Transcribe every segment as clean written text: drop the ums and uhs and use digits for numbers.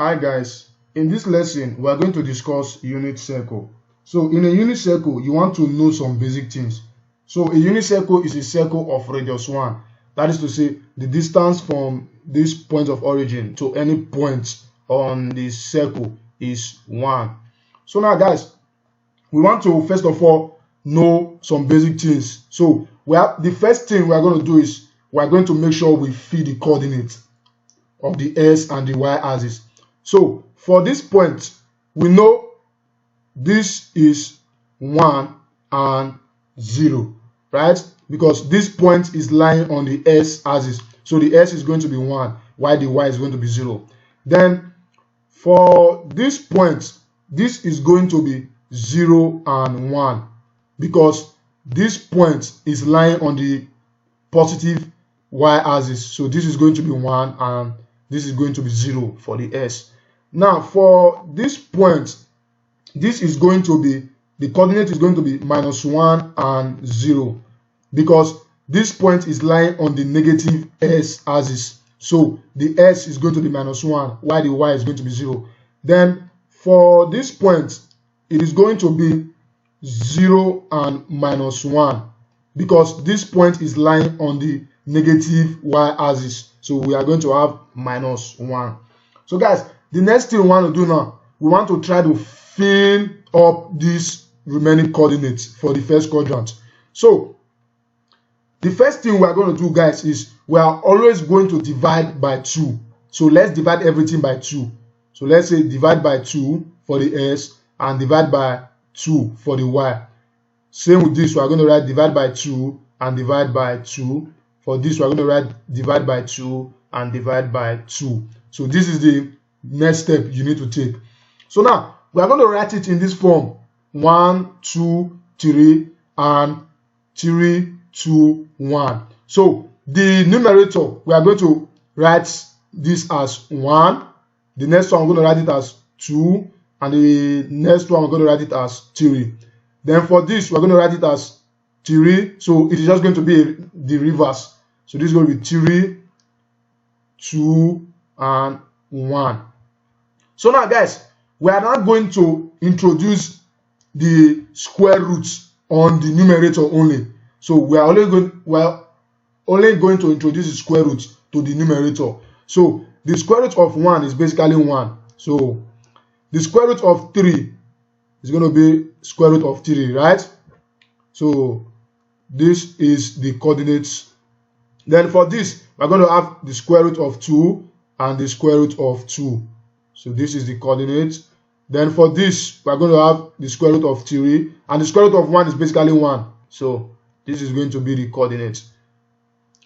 Hi guys, in this lesson we are going to discuss unit circle. So in a unit circle you want to know some basic things. So a unit circle is a circle of radius 1. That is to say the distance from this point of origin to any point on the circle is 1. So now guys, we want to first of all know some basic things. So the first thing we are going to do is we are going to make sure we feed the coordinates of the x and the y axis. So for this point, we know this is 1 and 0, right? Because this point is lying on the x axis. So the x is going to be 1, while the y is going to be 0. Then for this point, this is going to be 0 and 1, because this point is lying on the positive y axis. So this is going to be 1 and this is going to be 0 for the s. Now for this point, this is going to be, the coordinate is going to be -1 and 0, because this point is lying on the negative s axis. So the s is going to be -1 while the y is going to be 0. Then for this point, it is going to be 0 and -1, because this point is lying on the negative y axis. So we are going to have -1. So guys, the next thing we want to do now, we want to try to fill up these remaining coordinates for the first quadrant. So the first thing we are going to do, guys, is we are always going to divide by 2. So let's divide everything by 2. So let's say divide by 2 for the s and divide by 2 for the y. Same with this, we are going to write divide by 2 and divide by 2. For this, we are going to write divide by 2 and divide by 2. So this is the next step you need to take. So now we are going to write it in this form: 1, 2, 3, and 3, 2, 1. So the numerator, we are going to write this as 1. The next one, we're going to write it as 2. And the next one, we're going to write it as 3. Then for this, we're going to write it as 3. So it is just going to be the reverse. So this is going to be 3, 2, and 1. So now guys, we are not going to introduce the square roots on the numerator only. So we are only going to introduce the square root to the numerator. So the square root of 1 is basically 1. So the square root of 3 is going to be square root of 3, right? So this is the coordinates. Then for this, we're going to have the square root of 2 and the square root of 2. So this is the coordinate. Then for this, we're going to have the square root of 3, and the square root of 1 is basically 1. So this is going to be the coordinate.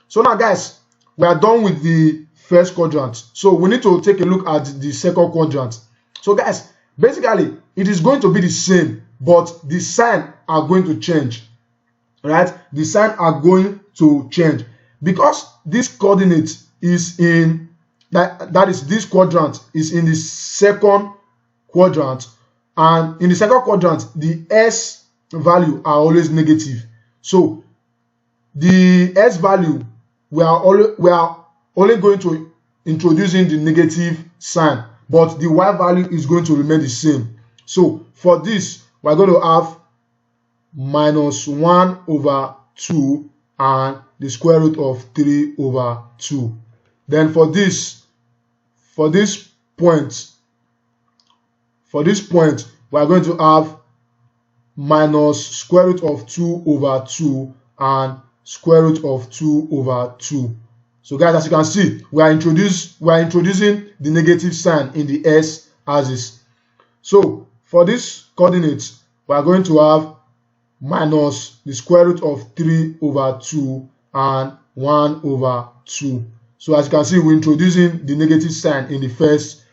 So now guys, we are done with the first quadrant. So we need to take a look at the second quadrant. So guys, basically it is going to be the same, but the sign are going to change, right? The sign are going to change, because this coordinate is in that is this quadrant is in the second quadrant, and in the second quadrant the s value are always negative. So the s value, we are only going to introduce in the negative sign, but the y value is going to remain the same. So for this, we are going to have -1 over 2 and the square root of 3 over 2. Then for this point, we are going to have minus square root of 2 over 2 and square root of 2 over 2. So guys, as you can see, we are introducing the negative sign in the s axis. So for this coordinate, we are going to have minus the square root of 3 over 2 and 1 over 2. So as you can see, we're introducing the negative sign in the first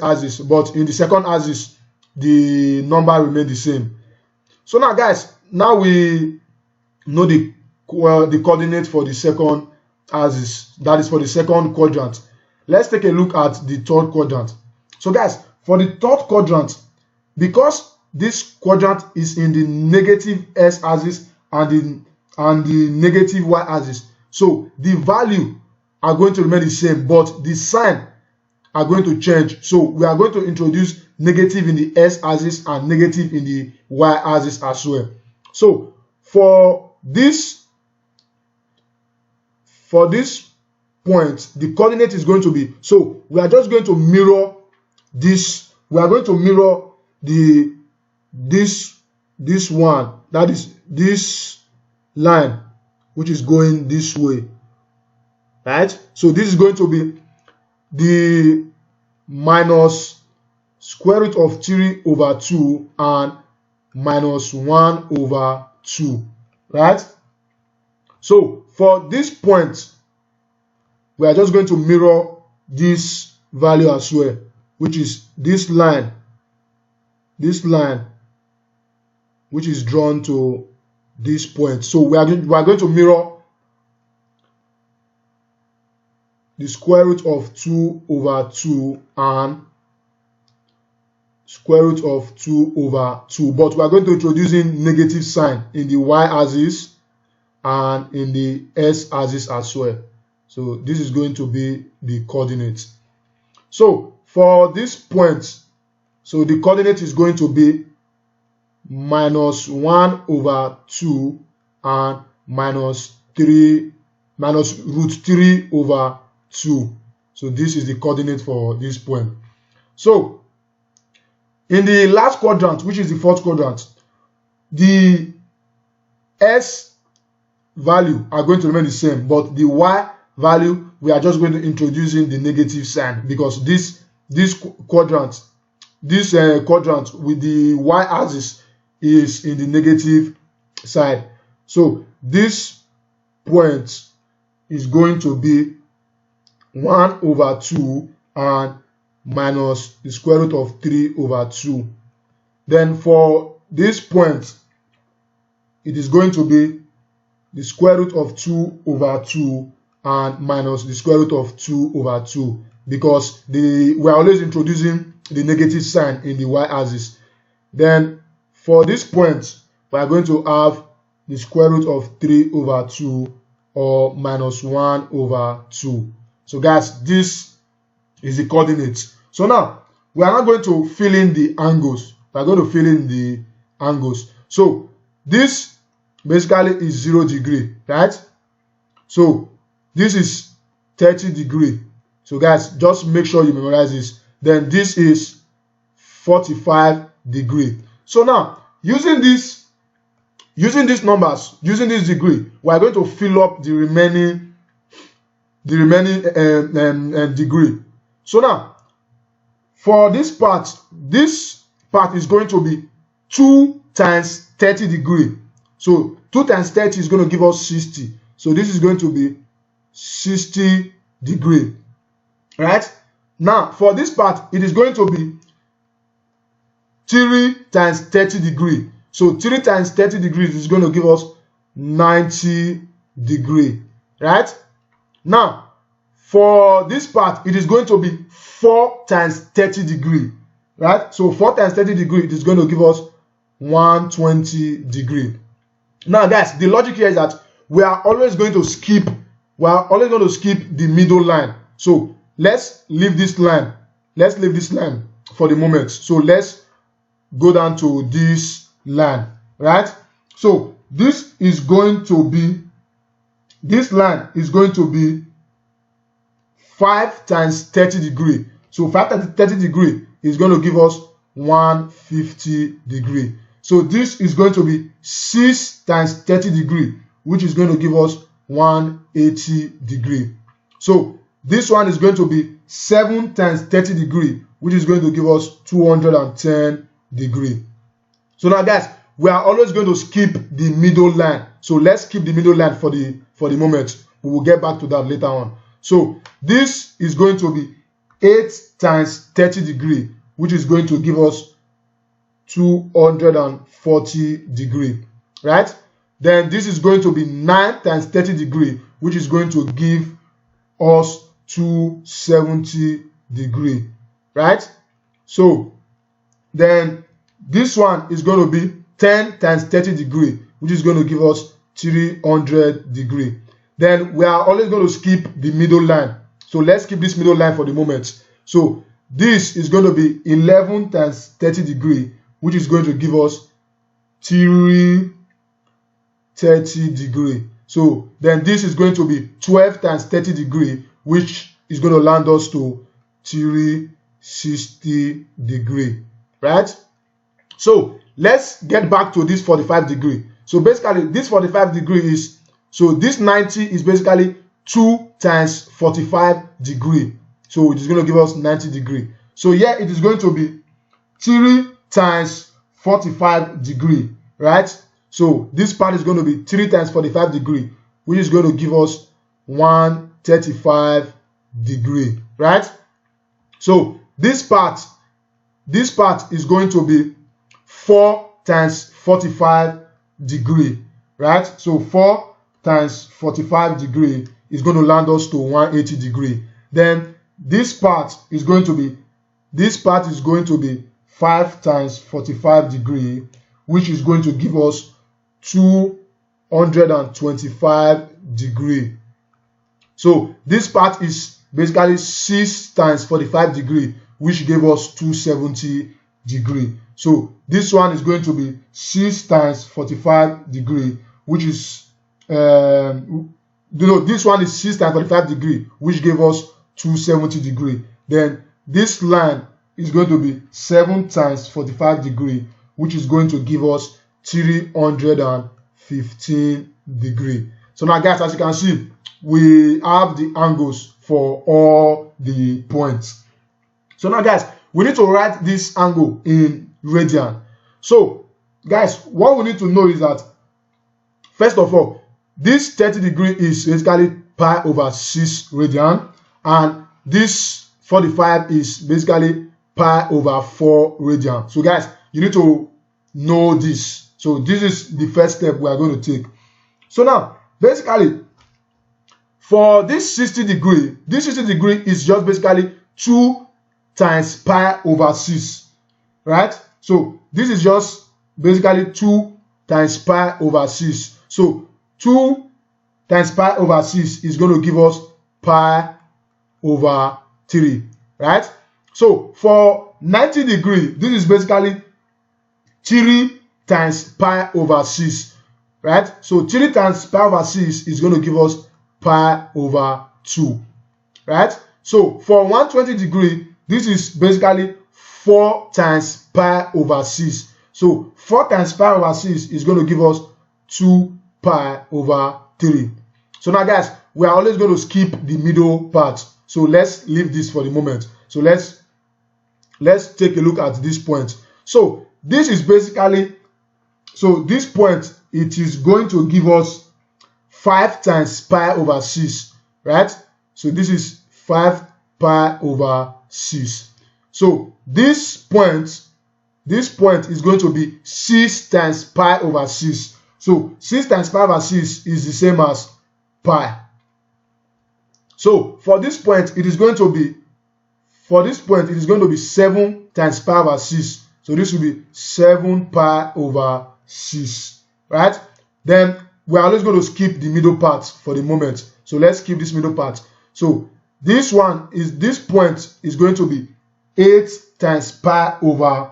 axis, but in the second axis the number remains the same. So now guys, now we know the coordinate for the second axis, that is for the second quadrant. Let's take a look at the third quadrant. So guys, for the third quadrant, because this quadrant is in the negative s axis and the negative y axis, so the value are going to remain the same, but the sign are going to change. So we are going to introduce negative in the x-axis and negative in the y-axis as well. So for this point, the coordinate is going to be, so we are just going to mirror this. We are going to mirror this one, that is this line which is going this way, right? So this is going to be the minus square root of 3 over 2 and minus 1 over 2, right? So for this point, we are just going to mirror this value as well, which is this line which is drawn to this point. So we are going to mirror the square root of 2 over 2 and square root of 2 over 2, but we are going to introduce in negative sign in the y-axis and in the x-axis as well. So this is going to be the coordinate. So for this point, so the coordinate is going to be minus 1 over 2 and minus root 3 over 2. So this is the coordinate for this point. So in the last quadrant, which is the fourth quadrant, the s value are going to remain the same, but the y value, we are just going to introduce in the negative sign, because this quadrant with the y-axis is in the negative side. So this point is going to be 1 over 2 and minus the square root of 3 over 2. Then for this point, it is going to be the square root of 2 over 2 and minus the square root of 2 over 2, because we are always introducing the negative sign in the y-axis. Then for this point, we are going to have the square root of 3 over 2 or minus 1 over 2. So guys, this is the coordinate. So now we are not going to fill in the angles. We are going to fill in the angles. So this basically is 0 degree, right? So this is 30 degree. So guys, just make sure you memorize this. Then this is 45 degree. So now using these numbers, using this degree, we are going to fill up the remaining degree. So now for this part is going to be 2 times 30 degree. So 2 times 30 is going to give us 60. So this is going to be 60 degree, right? Now for this part, it is going to be 3 times 30 degree. So 3 times 30 degrees is going to give us 90 degree, right? Now for this part, it is going to be 4 times 30 degree, right? So 4 times 30 degree, it is going to give us 120 degree. Now guys, the logic here is that we are always going to skip the middle line. So let's leave this line. Let's leave this line for the moment. So let's go down to this line, right? So this line is going to be 5 times 30 degree. So 5 times 30 degree is going to give us 150 degree. So this is going to be 6 times 30 degree, which is going to give us 180 degree. So this one is going to be 7 times 30 degree, which is going to give us 210 degree. So now guys, we are always going to skip the middle line. So let's skip the middle line for the moment. We will get back to that later on. So this is going to be 8 times 30 degree, which is going to give us 240 degree, right? Then this is going to be 9 times 30 degree, which is going to give us 270 degree, right? So then this one is going to be 10 times 30 degree, which is going to give us 300 degree. Then we are always going to skip the middle line. So let's skip this middle line for the moment. So this is going to be 11 times 30 degree, which is going to give us 330 degree. So then this is going to be 12 times 30 degree, which is going to land us to 360 degree, right? So let's get back to this 45 degree. So basically this 45 degree is, so this 90 is basically 2 times 45 degree. So it is going to give us 90 degree. So here it is going to be 3 times 45 degree, right? So this part is going to be 3 times 45 degree, which is going to give us 135 degree, right? So this part is going to be 4 times 45 degree, right? So 4 times 45 degree is going to land us to 180 degree. Then this part is going to be 5 times 45 degree, which is going to give us 225 degree. So this part is basically 6 times 45 degree, which gave us 270 degree. So this one is going to be 6 times 45 degree, which is this one is 6 times 45 degree, which gave us 270 degree. Then this line is going to be 7 times 45 degree, which is going to give us 315 degree. So now guys, as you can see, we have the angles for all the points. So now guys, we need to write this angle in radian. So guys, what we need to know is that, first of all, this 30 degree is basically pi over 6 radian, and this 45 is basically pi over 4 radian. So guys, you need to know this. So this is the first step we are going to take. So now basically for this 60 degree is just basically 2 times pi over 6, right? So this is just basically 2 times pi over 6. So 2 times pi over 6 is going to give us pi over 3, right? So for 90 degree, this is basically 3 times pi over 6, right? So 3 times pi over 6 is going to give us pi over 2, right? So for 120 degree, this is basically 4 times pi over 6. So 4 times pi over 6 is going to give us 2 pi over 3. So now guys, we are always going to skip the middle part. So let's leave this for the moment. So let's take a look at this point. So this is basically, so this point, it is going to give us 5 times pi over 6, right? So this is 5 pi over 6. So this point is going to be 6 times pi over 6. So 6 times pi over 6 is the same as pi. So for this point, it is going to be 7 times pi over 6. So this will be 7 pi over 6, right? Then we are always going to skip the middle part for the moment. So let's skip this middle part. So this point is going to be 8 times pi over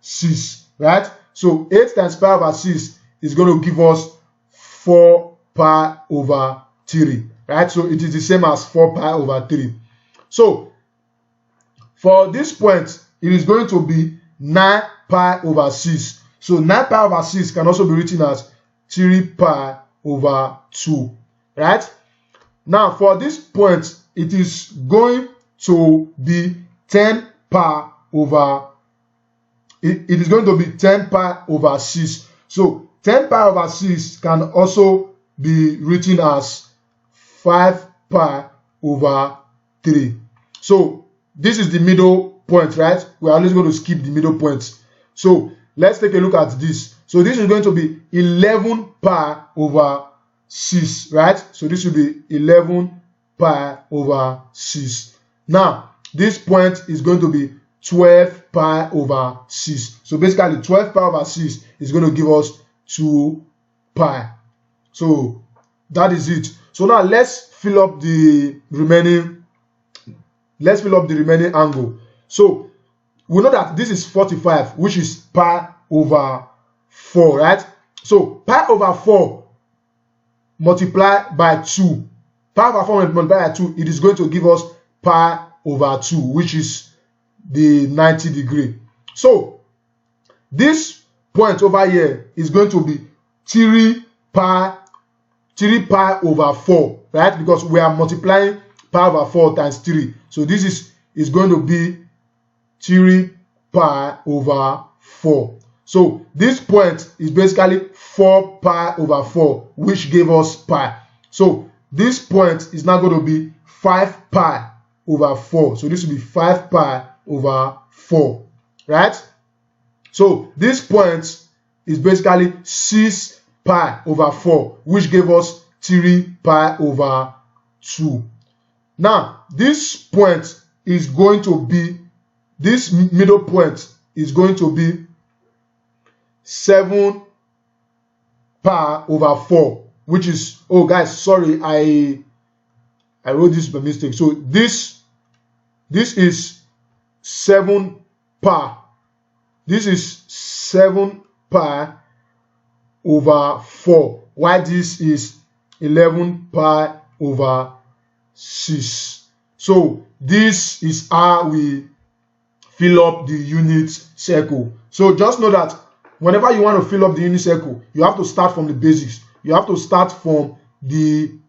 6, right? So 8 times pi over 6 is going to give us 4 pi over 3, right? So it is the same as 4 pi over 3. So for this point, it is going to be 9 pi over 6. So 9 pi over 6 can also be written as 3 pi over 2, right? Now for this point, it is going to be 10 pi over, it is going to be 10 pi over 6. So 10 pi over 6 can also be written as 5 pi over 3. So this is the middle point, right? We're always going to skip the middle point. So let's take a look at this. So this is going to be 11 pi over 6, right? So this will be 11 pi over 6. Now, this point is going to be 12 pi over 6. So basically, 12 pi over 6 is going to give us 2 pi. So that is it. So now let's fill up the remaining let's fill up the remaining angle. So we know that this is 45, which is pi over 4, right? So pi over 4 multiplied by 2. Pi over 4 multiplied by 2, it is going to give us pi over 2, which is the 90 degree. So this point over here is going to be 3 pi over 4, right? Because we are multiplying pi over 4 times 3. So this is going to be 3 pi over 4. So this point is basically 4 pi over 4, which gave us pi. So this point is now going to be 5 pi over 4. So this will be 5 pi over 4, right? So this point is basically 6 pi over 4, which gave us 3 pi over 2. Now, this point is going to be, this middle point is going to be 7 pi over 4, which is, oh guys, sorry, I wrote this by mistake. So this is 7 pi. This is 7 pi over 4. While this is 11 pi over 6. So this is how we fill up the unit circle. So just know that whenever you want to fill up the unit circle, you have to start from the basics. You have to start from the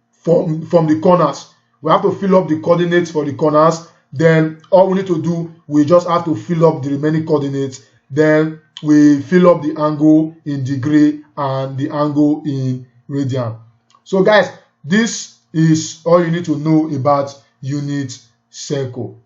corners. We have to fill up the coordinates for the corners. Then all we need to do, we just have to fill up the remaining coordinates. Then we fill up the angle in degree and the angle in radian. So guys, this is all you need to know about unit circle.